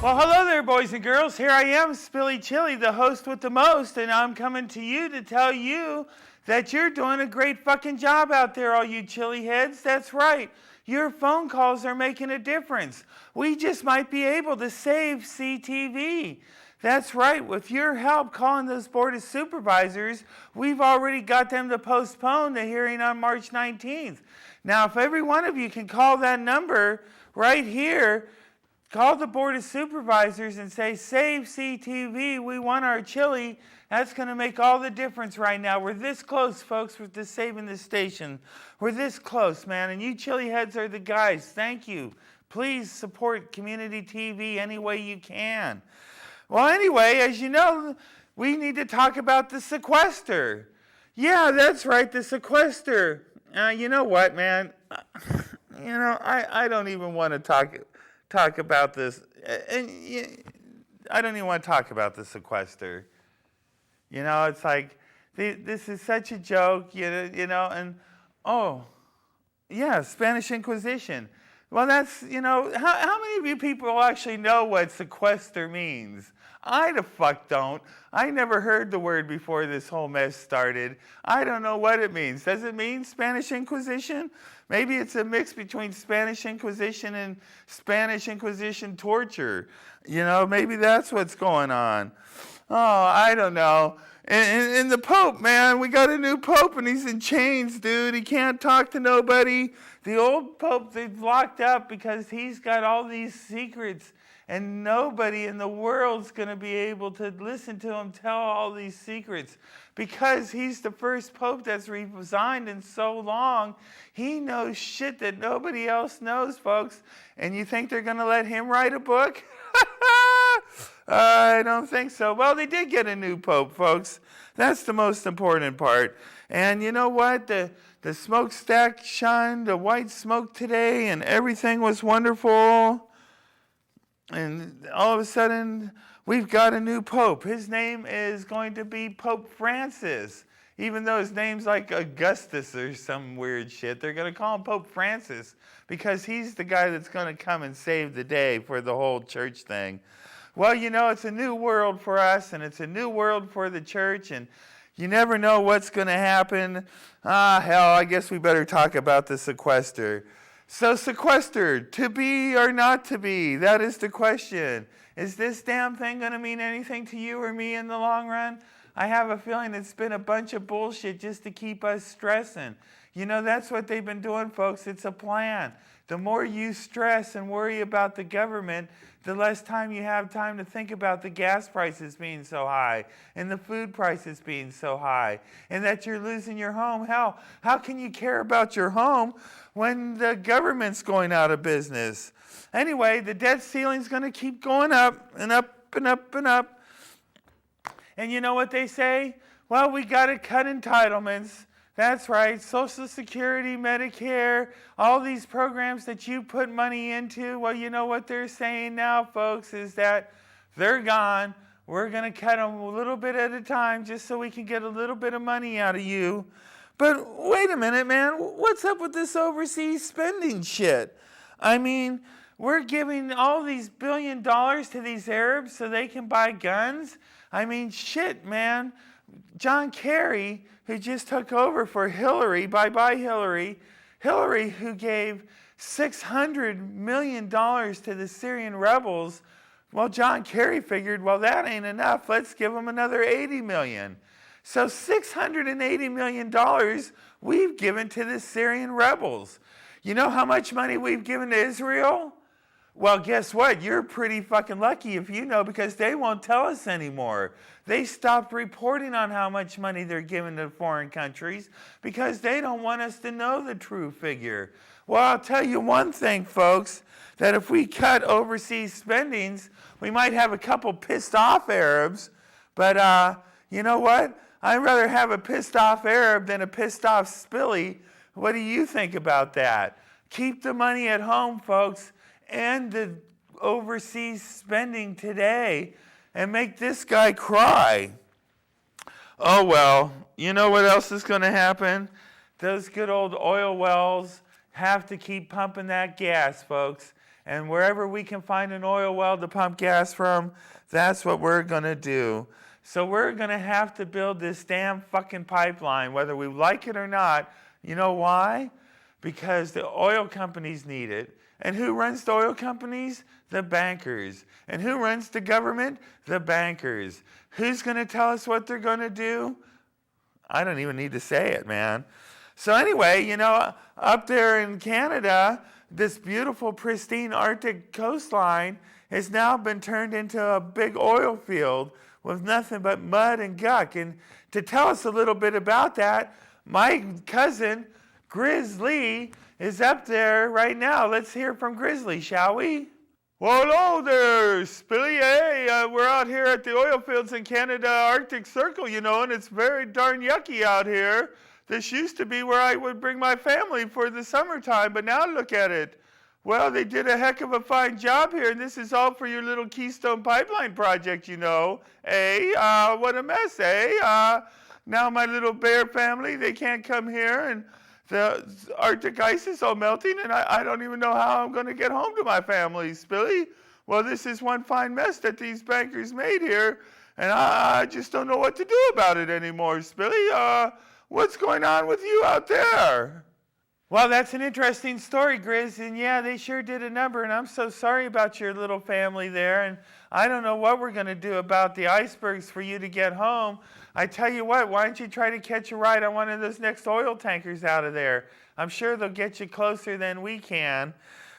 Well, hello there, boys and girls. Here I am, Spilly Chili, the host with the most, and I'm coming to you to tell you that you're doing a great fucking job out there, all you chili heads. That's right. Your phone calls are making a difference. We just might be able to save CTV. That's right. With your help calling those Board of Supervisors, we've already got them to postpone the hearing on March 19th. Now, if every one of you can call that number right here, call the Board of Supervisors and say, save CTV, we want our chili. That's going to make all the difference right now. We're this close, folks, with this saving the station. We're this close, man, and you chili heads are the guys. Thank you. Please support community TV any way you can. Well, anyway, as you know, we need to talk about the sequester. Yeah, that's right, the sequester. You know what, man? I don't even want to talk about this. I don't even want to talk about the sequester. You know, it's like, this is such a joke, you know, and, Spanish Inquisition. Well, that's, how many of you people actually know what sequester means? I the fuck don't. I never heard the word before this whole mess started. I don't know what it means. Does it mean Spanish Inquisition? Maybe it's a mix between Spanish Inquisition and Spanish Inquisition torture. Maybe that's what's going on. Oh, I don't know. And the Pope, man, we got a new Pope and he's in chains, dude. He can't talk to nobody. The old Pope, they've locked up because he's got all these secrets and nobody in the world's going to be able to listen to him tell all these secrets because he's the first Pope that's resigned in so long. He knows shit that nobody else knows, folks. And you think they're going to let him write a book? I don't think so. Well, they did get a new Pope, folks. That's the most important part. And you know what? The smokestack shined the white smoke today and everything was wonderful. And all of a sudden, we've got a new Pope. His name is going to be Pope Francis. Even though his name's like Augustus or some weird shit, they're going to call him Pope Francis because he's the guy that's going to come and save the day for the whole church thing. Well, it's a new world for us, and it's a new world for the church, and you never know what's going to happen. Hell, I guess we better talk about the sequester. So sequester, to be or not to be? That is the question. Is this damn thing going to mean anything to you or me in the long run? I have a feeling it's been a bunch of bullshit just to keep us stressing. That's what they've been doing, folks. It's a plan. The more you stress and worry about the government, the less time you have time to think about the gas prices being so high and the food prices being so high and that you're losing your home. Hell, how can you care about your home when the government's going out of business? Anyway, the debt ceiling's going to keep going up and up and up and up. And you know what they say? Well, we got to cut entitlements. That's right, Social Security, Medicare, all these programs that you put money into, well, you know what they're saying now, folks, is that they're gone. We're going to cut them a little bit at a time just so we can get a little bit of money out of you. But wait a minute, man, what's up with this overseas spending shit? I mean, we're giving all these $1 billion to these Arabs so they can buy guns? I mean, shit, man. John Kerry, who just took over for Hillary, bye-bye Hillary, who gave $600 million to the Syrian rebels, well, John Kerry figured, well, that ain't enough. Let's give them another $80 million. So $680 million we've given to the Syrian rebels. You know how much money we've given to Israel? Well, guess what? You're pretty fucking lucky if you know, because they won't tell us anymore. They stopped reporting on how much money they're giving to foreign countries because they don't want us to know the true figure. Well, I'll tell you one thing, folks, that if we cut overseas spendings, we might have a couple pissed off Arabs, but you know what? I'd rather have a pissed off Arab than a pissed off Spilly. What do you think about that? Keep the money at home, folks, and the overseas spending today and make this guy cry. Oh, well, you know what else is going to happen? Those good old oil wells have to keep pumping that gas, folks. And wherever we can find an oil well to pump gas from, that's what we're going to do. So we're going to have to build this damn fucking pipeline, whether we like it or not. You know why? Because the oil companies need it. And who runs the oil companies? The bankers. And who runs the government? The bankers. Who's going to tell us what they're going to do? I don't even need to say it, man. So anyway, up there in Canada, this beautiful, pristine Arctic coastline has now been turned into a big oil field with nothing but mud and guck. And to tell us a little bit about that, my cousin, Grizzly, is up there right now. Let's hear from Grizzly, shall we? Well, hello there, Spilly. Hey, we're out here at the oil fields in Canada, Arctic Circle, and it's very darn yucky out here. This used to be where I would bring my family for the summertime, but now look at it. Well, they did a heck of a fine job here, and this is all for your little Keystone Pipeline project, what a mess, now my little bear family, they can't come here, and the Arctic ice is all melting, and I don't even know how I'm going to get home to my family, Spilly. Well, this is one fine mess that these bankers made here, and I just don't know what to do about it anymore, Spilly. What's going on with you out there? Well, that's an interesting story, Grizz, and yeah, they sure did a number, and I'm so sorry about your little family there, and I don't know what we're going to do about the icebergs for you to get home. I tell you what, why don't you try to catch a ride on one of those next oil tankers out of there? I'm sure they'll get you closer than we can.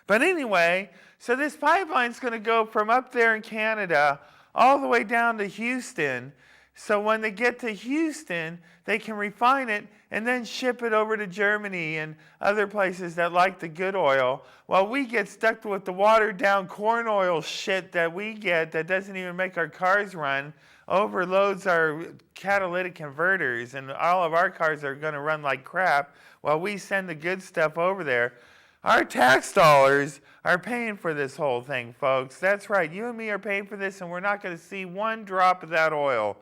But anyway, so this pipeline's going to go from up there in Canada all the way down to Houston. So when they get to Houston, they can refine it and then ship it over to Germany and other places that like the good oil, while we get stuck with the watered down corn oil shit that we get that doesn't even make our cars run, overloads our catalytic converters, and all of our cars are going to run like crap while we send the good stuff over there. Our tax dollars are paying for this whole thing, folks. That's right. You and me are paying for this, and we're not going to see one drop of that oil.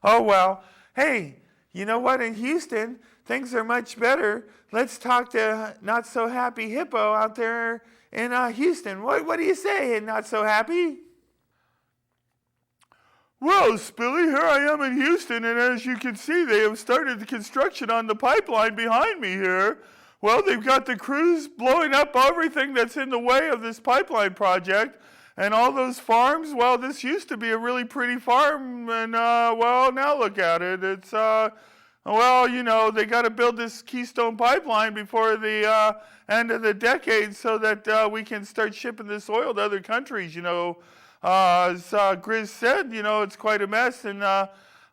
Oh, well, hey, you know what? In Houston, things are much better. Let's talk to Not So Happy Hippo out there in Houston. What do you say, Not So Happy? Well, Spilly, here I am in Houston, and as you can see, they have started the construction on the pipeline behind me here. Well, they've got the crews blowing up everything that's in the way of this pipeline project. And all those farms, well, this used to be a really pretty farm, and, well, now look at it. It's, they got to build this Keystone Pipeline before the end of the decade so that we can start shipping this oil to other countries, As Grizz said, it's quite a mess, and,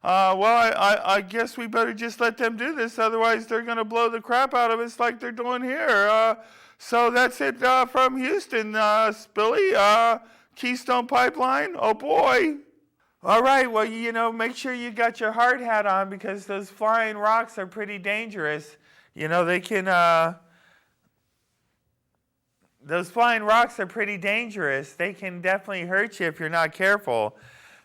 I guess we better just let them do this, otherwise they're going to blow the crap out of us like they're doing here. So that's it from Houston, Spilly. Keystone Pipeline, oh boy. All right, well, make sure you got your hard hat on because those flying rocks are pretty dangerous. They can, those flying rocks are pretty dangerous. They can definitely hurt you if you're not careful.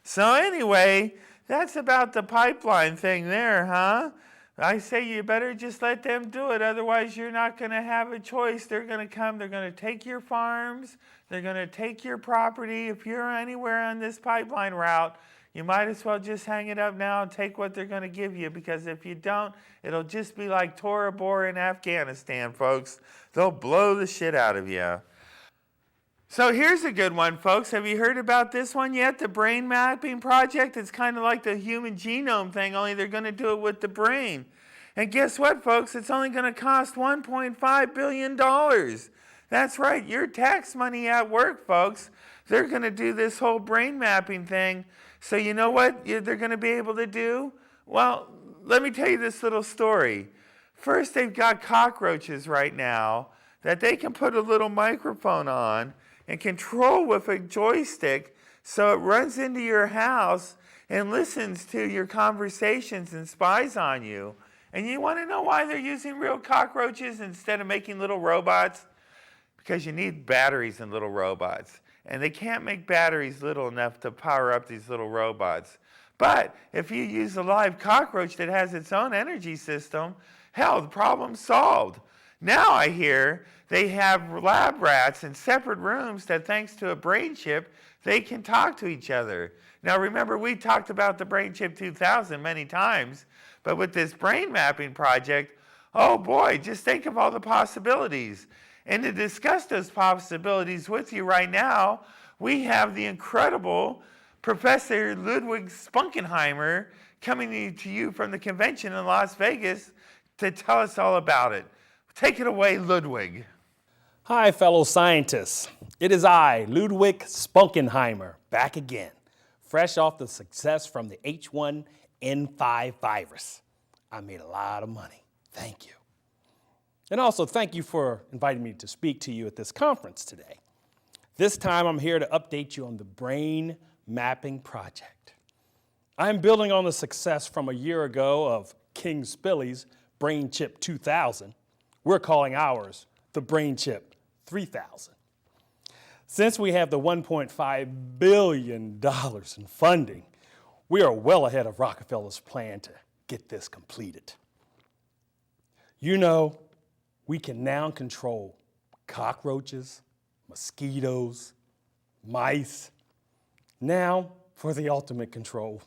So anyway, that's about the pipeline thing there, huh? I say you better just let them do it, otherwise you're not going to have a choice. They're going to come, they're going to take your farms, they're going to take your property. If you're anywhere on this pipeline route, you might as well just hang it up now and take what they're going to give you, because if you don't, it'll just be like Tora Bora in Afghanistan, folks. They'll blow the shit out of you. So here's a good one, folks. Have you heard about this one yet? The brain mapping project? It's kind of like the human genome thing, only they're going to do it with the brain. And guess what, folks? It's only going to cost $1.5 billion. That's right, your tax money at work, folks. They're going to do this whole brain mapping thing. So you know what they're going to be able to do? Well, let me tell you this little story. First, they've got cockroaches right now that they can put a little microphone on and control with a joystick, so it runs into your house and listens to your conversations and spies on you. And you want to know why they're using real cockroaches instead of making little robots? Because you need batteries in little robots. And they can't make batteries little enough to power up these little robots. But if you use a live cockroach that has its own energy system, hell, the problem's solved. Now I hear they have lab rats in separate rooms that, thanks to a brain chip, they can talk to each other. Now remember, we talked about the Brain Chip 2000 many times, but with this brain mapping project, oh boy, just think of all the possibilities. And to discuss those possibilities with you right now, we have the incredible Professor Ludwig Spunkenheimer coming to you from the convention in Las Vegas to tell us all about it. Take it away, Ludwig. Hi, fellow scientists. It is I, Ludwig Spunkenheimer, back again, fresh off the success from the H1N5 virus. I made a lot of money. Thank you. And also thank you for inviting me to speak to you at this conference today. This time I'm here to update you on the brain mapping project. I'm building on the success from a year ago of King Spilly's Brain Chip 2000. We're calling ours the Brain Chip 3000. Since we have the $1.5 billion in funding, we are well ahead of Rockefeller's plan to get this completed. You know, we can now control cockroaches, mosquitoes, mice. Now, for the ultimate control,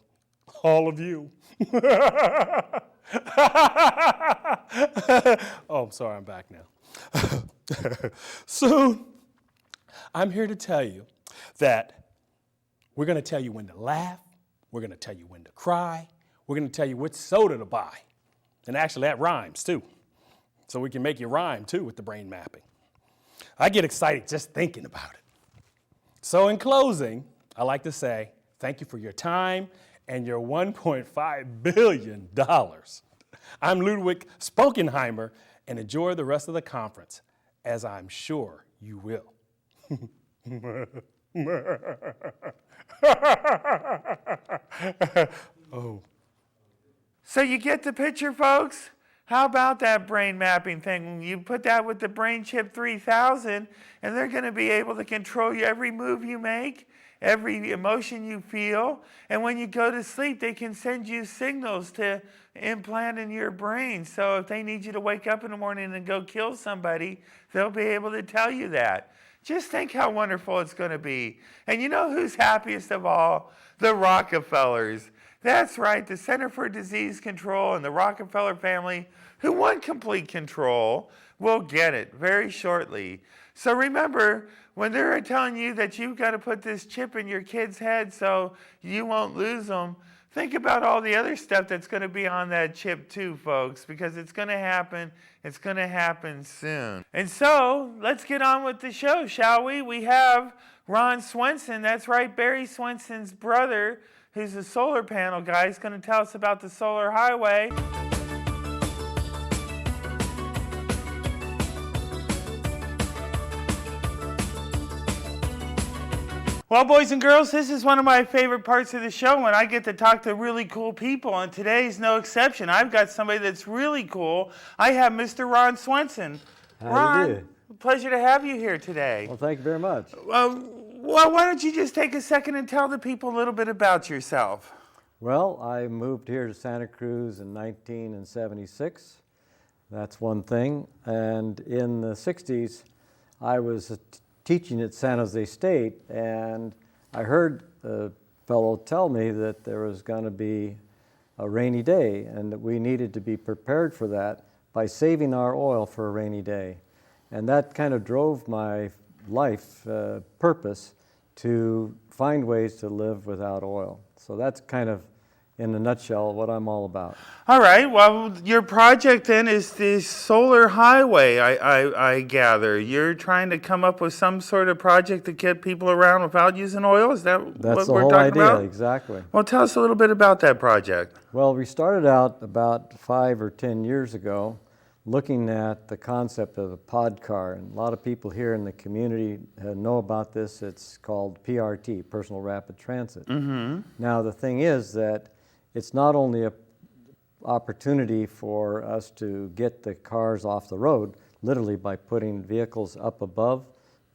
all of you. Oh, I'm sorry, I'm back now. Soon, I'm here to tell you that we're going to tell you when to laugh, we're going to tell you when to cry, we're going to tell you which soda to buy. And actually, that rhymes, too. So we can make you rhyme, too, with the brain mapping. I get excited just thinking about it. So in closing, I like to say thank you for your time and your $1.5 billion. I'm Ludwig Spunkenheimer, and enjoy the rest of the conference, as I'm sure you will. Oh. So you get the picture, folks? How about that brain mapping thing? You put that with the Brain Chip 3000, and they're going to be able to control you every move you make, every emotion you feel. And when you go to sleep, they can send you signals to implant in your brain. So if they need you to wake up in the morning and go kill somebody, they'll be able to tell you that. Just think how wonderful it's going to be. And you know who's happiest of all? The Rockefellers. That's right, the Center for Disease Control and the Rockefeller family, who want complete control, will get it very shortly. So remember, when they're telling you that you've got to put this chip in your kid's head so you won't lose them, think about all the other stuff that's going to be on that chip too, folks, because it's going to happen. It's going to happen soon. And so, let's get on with the show, shall we? We have Ron Swenson, that's right, Barry Swenson's brother, who's a solar panel guy. He's going to tell us about the solar highway. Well, boys and girls, this is one of my favorite parts of the show when I get to talk to really cool people, and today's no exception. I've got somebody that's really cool. I have Mr. Ron Swenson. How do you do? Pleasure to have you here today. Well, thank you very much. Well, why don't you just take a second and tell the people a little bit about yourself? Well, I moved here to Santa Cruz in 1976. That's one thing. And in the 60s, I was teaching at San Jose State, and I heard a fellow tell me that there was going to be a rainy day and that we needed to be prepared for that by saving our oil for a rainy day. And that kind of drove my life purpose to find ways to live without oil. So that's kind of, in a nutshell, what I'm all about. All right. Well, your project then is the solar highway, I gather. You're trying to come up with some sort of project to get people around without using oil? Is that That's what we're the whole talking idea, about? exactly. Well, tell us a little bit about that project. Well, we started out about 5 or 10 years ago looking at the concept of a pod car. And a lot of people here in the community know about this. It's called PRT, Personal Rapid Transit. Mm-hmm. Now, the thing is that it's not only an opportunity for us to get the cars off the road, literally by putting vehicles up above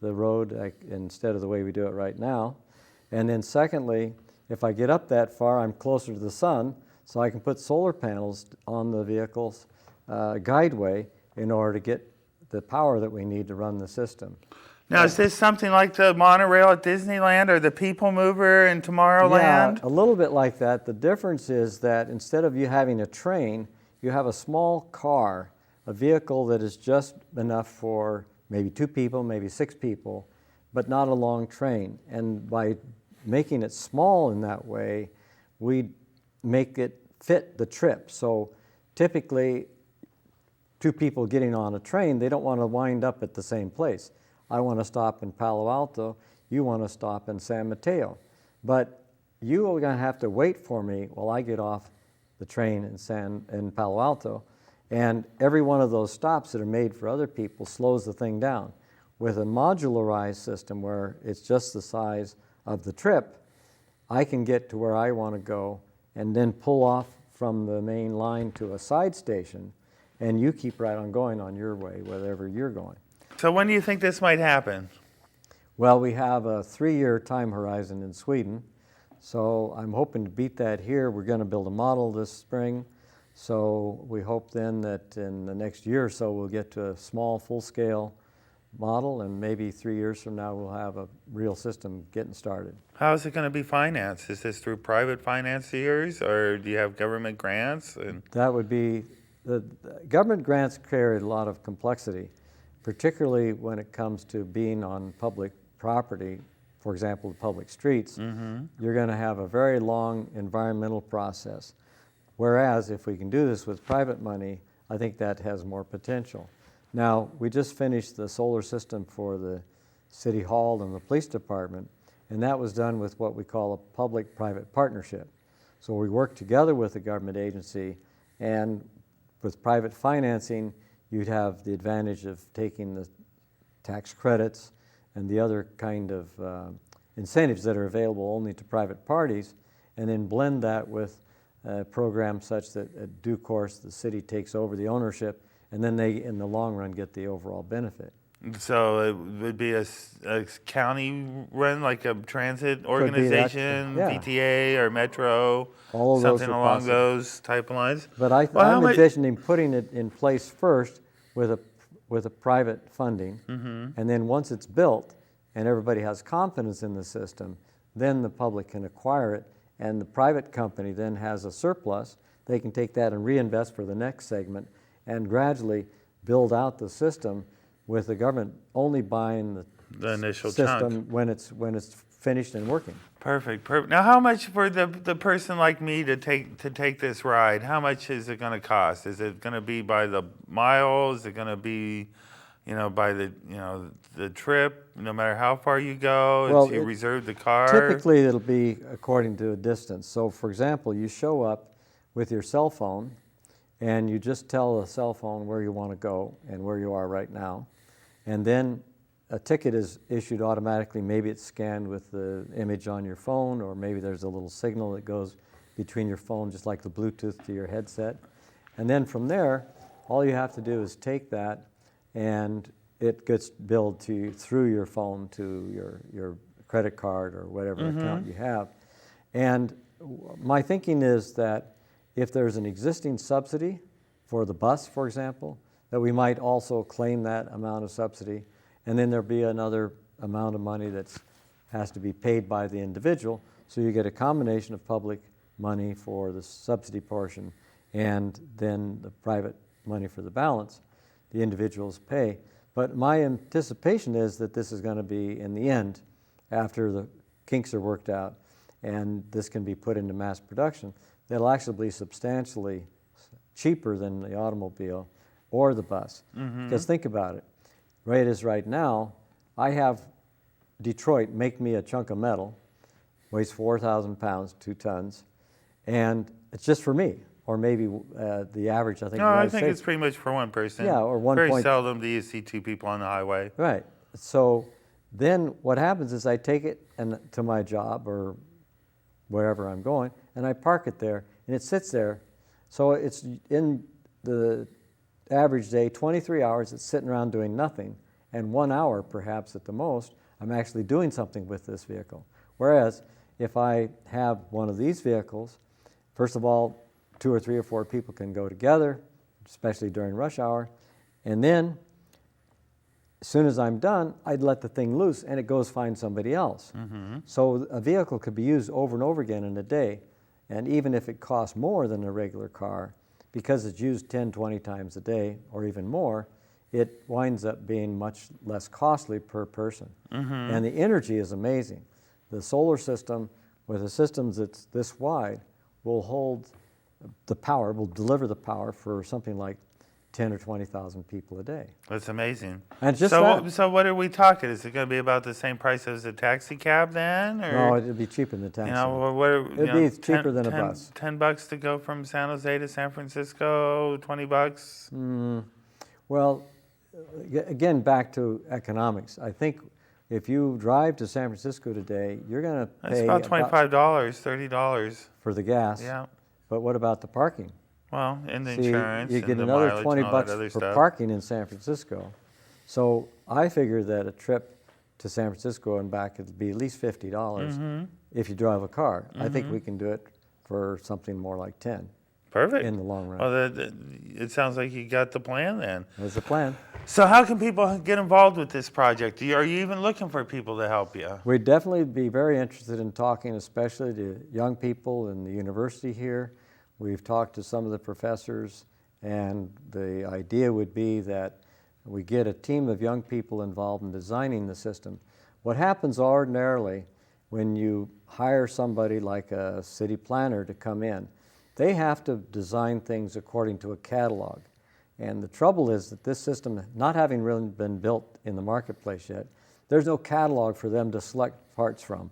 the road instead of the way we do it right now. And then secondly, if I get up that far, I'm closer to the sun, so I can put solar panels on the vehicle's guideway in order to get the power that we need to run the system. Now, is this something like the monorail at Disneyland or the People Mover in Tomorrowland? Yeah, a little bit like that. The difference is that instead of you having a train, you have a small car, a vehicle that is just enough for maybe 2 people, maybe 6 people, but not a long train. And by making it small in that way, we make it fit the trip. So typically, 2 people getting on a train, they don't want to wind up at the same place. I want to stop in Palo Alto, you want to stop in San Mateo. But you are going to have to wait for me while I get off the train in Palo Alto. And every one of those stops that are made for other people slows the thing down. With a modularized system where it's just the size of the trip, I can get to where I want to go and then pull off from the main line to a side station, and you keep right on going on your way, wherever you're going. So when do you think this might happen? Well, we have a 3-year time horizon in Sweden, so I'm hoping to beat that here. We're going to build a model this spring, so we hope then that in the next year or so we'll get to a small, full-scale model, and maybe 3 years from now we'll have a real system getting started. How is it going to be financed? Is this through private financiers, or do you have government grants? That would be, the government grants carry a lot of complexity, particularly when it comes to being on public property, for example, the public streets. You're going to have a very long environmental process. Whereas if we can do this with private money, I think that has more potential. Now, we just finished the solar system for the City Hall and the Police Department, and that was done with what we call a public-private partnership. So we work together with a government agency, and with private financing, you'd have the advantage of taking the tax credits and the other kind of incentives that are available only to private parties, and then blend that with a program such that at due course the city takes over the ownership, and then they, in the long run, get the overall benefit. So it would be a county run, like a transit organization, yeah. PTA or Metro, All of those something are along possible. those type of lines. But I'm envisioning putting it in place first with a private funding, and then once it's built and everybody has confidence in the system, then the public can acquire it, and the private company then has a surplus. They can take that and reinvest for the next segment, and gradually build out the system, with the government only buying the initial system chunk when it's finished and working. Perfect. Now, how much for the person like me to take this ride? How much is it going to cost? Is it going to be by the mile? Is it going to be, by the trip? No matter how far you go, Well, you reserve the car. Typically, it'll be according to a distance. So, for example, you show up with your cell phone, and you just tell the cell phone where you want to go and where you are right now. And then a ticket is issued automatically. Maybe it's scanned with the image on your phone, or maybe there's a little signal that goes between your phone, just like the Bluetooth to your headset. And then from there, all you have to do is take that, and it gets billed to you through your phone to your credit card or whatever account you have. And my thinking is that if there's an existing subsidy for the bus, for example, that we might also claim that amount of subsidy, and then there'll be another amount of money that has to be paid by the individual, so you get a combination of public money for the subsidy portion and then the private money for the balance the individuals pay. But my anticipation is that this is going to be, in the end, after the kinks are worked out and this can be put into mass production, that'll actually be substantially cheaper than the automobile or the bus. Because think about it. Right as right now, I have Detroit make me a chunk of metal, weighs 4,000 pounds, 2 tons, and it's just for me. Or maybe the average, I think. No, I think it's pretty much for one person. Yeah, or one Very point. seldom do you see 2 people on the highway. Right. So then what happens is I take it to my job or wherever I'm going, and I park it there, and it sits there. So it's in the average day, 23 hours, it's sitting around doing nothing, and 1 hour perhaps at the most, I'm actually doing something with this vehicle. Whereas if I have one of these vehicles, first of all, 2 or 3 or 4 people can go together, especially during rush hour, and then as soon as I'm done, I'd let the thing loose and it goes find somebody else. So a vehicle could be used over and over again in a day. And even if it costs more than a regular car, because it's used 10, 20 times a day or even more, it winds up being much less costly per person. And the energy is amazing. The solar system, with a system that's this wide, will hold the power, will deliver the power for something like 10 or 20,000 people a day. That's amazing. And just so what are we talking? Is it going to be about the same price as a taxi cab then? Or, no, it'd be cheaper than a taxi. You know, what are, It'd be cheaper than a bus. $10 to go from San Jose to San Francisco, $20? Well, again, back to economics. I think if you drive to San Francisco today, you're going to It's pay about $25, $30. for the gas. Yeah. But what about the parking? Well, and the See, insurance you and get the another mileage 20 and all that bucks other for stuff. parking in San Francisco. So I figure that a trip to San Francisco and back would be at least $50 if you drive a car. I think we can do it for something more like 10 Perfect. in the long run. Well, it sounds like you got the plan then. There's a plan. So how can people get involved with this project? Are you even looking for people to help you? We'd definitely be very interested in talking, especially to young people in the university here. We've talked to some of the professors, and the idea would be that we get a team of young people involved in designing the system. What happens ordinarily when you hire somebody like a city planner to come in, they have to design things according to a catalog. And the trouble is that this system, not having really been built in the marketplace yet, there's no catalog for them to select parts from,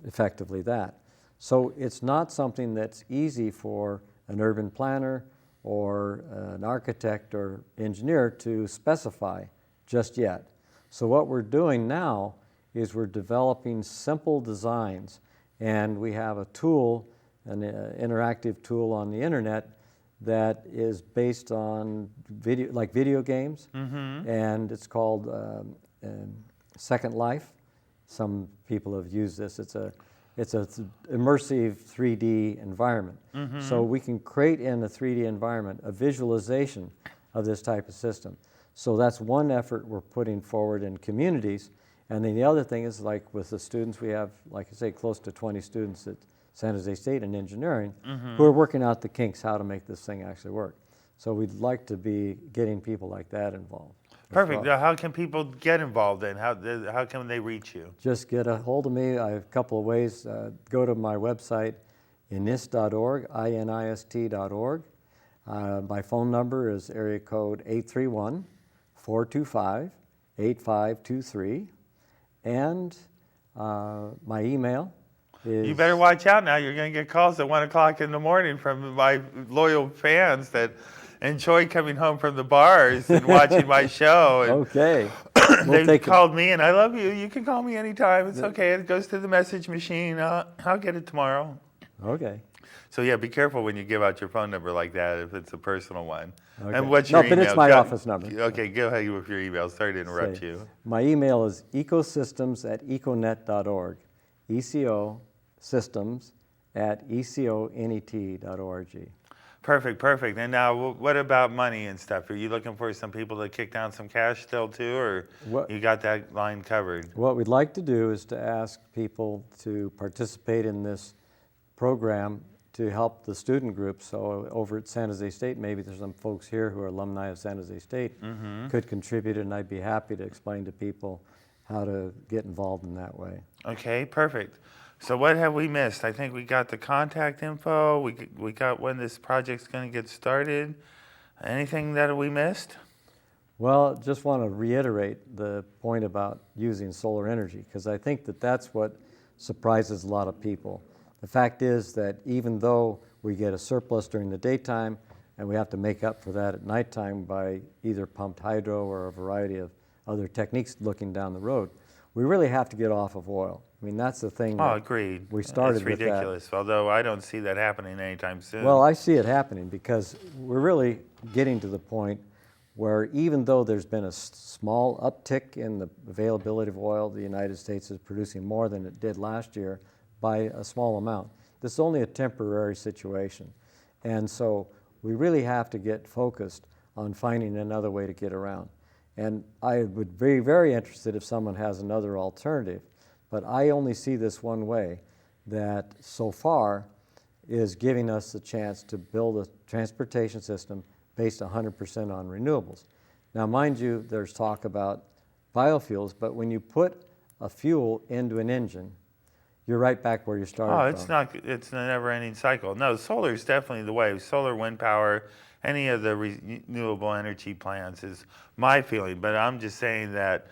effectively that. So it's not something that's easy for an urban planner or an architect or engineer to specify just yet. So what we're doing now is we're developing simple designs, and we have a tool, an interactive tool on the internet that is based on video, like video games, and it's called Second Life. Some people have used this. It's an immersive 3D environment. So we can create in a 3D environment a visualization of this type of system. So that's one effort we're putting forward in communities. And then the other thing is, like with the students, we have, like I say, close to 20 students at San Jose State in engineering who are working out the kinks how to make this thing actually work. So we'd like to be getting people like that involved. Perfect. Now, how can people get involved then? How can they reach you? Just get a hold of me. I have a couple of ways. Go to my website, inist.org, inist.org. My phone number is area code 831-425-8523. And my email is... You better watch out now. You're going to get calls at 1 o'clock in the morning from my loyal fans that enjoy coming home from the bars and watching my show. And okay. They called me, and I love you. You can call me anytime. It's okay. It goes to the message machine. I'll get it tomorrow. Okay. So yeah, be careful when you give out your phone number like that if it's a personal one. Okay. And what's your email? No, but it's my office number. Okay, go ahead with your email. Sorry to interrupt you. My email is ecosystems@econet.org. ecosystems@econet.org. Perfect. And now, what about money and stuff? Are you looking for some people to kick down some cash still too, or you got that line covered? What we'd like to do is to ask people to participate in this program to help the student group. So over at San Jose State, maybe there's some folks here who are alumni of San Jose State could contribute, and I'd be happy to explain to people how to get involved in that way. Okay, perfect. So what have we missed? I think we got the contact info. We got when this project's going to get started. Anything that we missed? Well, just want to reiterate the point about using solar energy, because I think that that's what surprises a lot of people. The fact is that even though we get a surplus during the daytime, and we have to make up for that at nighttime by either pumped hydro or a variety of other techniques looking down the road, we really have to get off of oil. I mean, that's the thing. Oh, agreed. We started it's ridiculous, with that. Although I don't see that happening anytime soon. Well, I see it happening because we're really getting to the point where even though there's been a small uptick in the availability of oil, the United States is producing more than it did last year by a small amount. This is only a temporary situation. And so we really have to get focused on finding another way to get around. And I would be very interested if someone has another alternative. But I only see this one way, that so far is giving us the chance to build a transportation system based 100% on renewables. Now, mind you, there's talk about biofuels, but when you put a fuel into an engine, you're right back where you started It's a never-ending cycle. No, solar is definitely the way. Solar, wind power, any of the renewable energy plants is my feeling. But I'm just saying that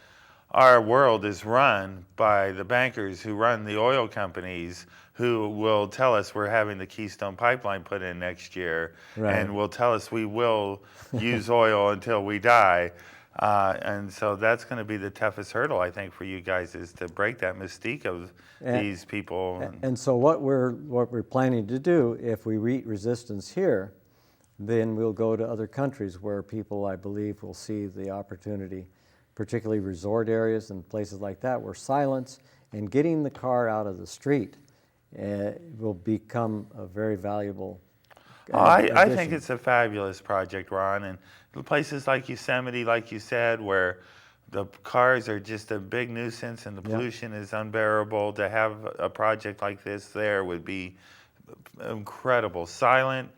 our world is run by the bankers who run the oil companies, who will tell us we're having the Keystone Pipeline put in next year, and will tell us we will use oil until we die. And so that's going to be the toughest hurdle, I think, for you guys, is to break that mystique of these people. And so what we're planning to do, if we meet resistance here, then we'll go to other countries where people, I believe, will see the opportunity, particularly resort areas and places like that, where silence and getting the car out of the street will become a very valuable I think it's a fabulous project, Ron. And places like Yosemite, like you said, where the cars are just a big nuisance and the pollution is unbearable, to have a project like this there would be incredible. Silent,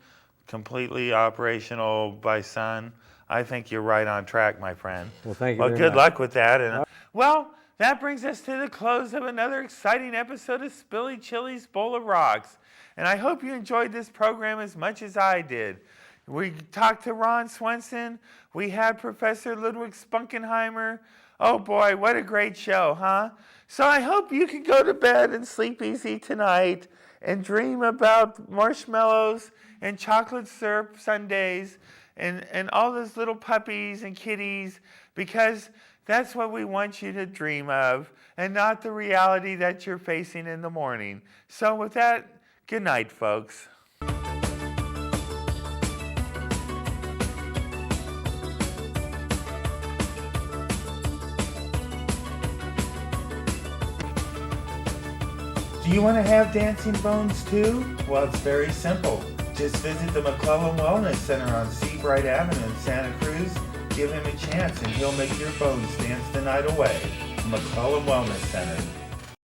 completely operational by sun. I think you're right on track, my friend. Well, thank you very good much. luck with that. And well, that brings us to the close of another exciting episode of Spilly Chili's Bowl of Rocks. And I hope you enjoyed this program as much as I did. We talked to Ron Swenson. We had Professor Ludwig Spunkenheimer. Oh boy, what a great show, huh? So I hope you can go to bed and sleep easy tonight and dream about marshmallows and chocolate syrup sundaes and all those little puppies and kitties, because that's what we want you to dream of, and not the reality that you're facing in the morning. So with that, good night, folks. Do you want to have dancing bones too? Well, it's very simple. Just visit the McClellan Wellness Center on Seabright Avenue in Santa Cruz. Give him a chance and he'll make your bones dance the night away. McClellan Wellness Center.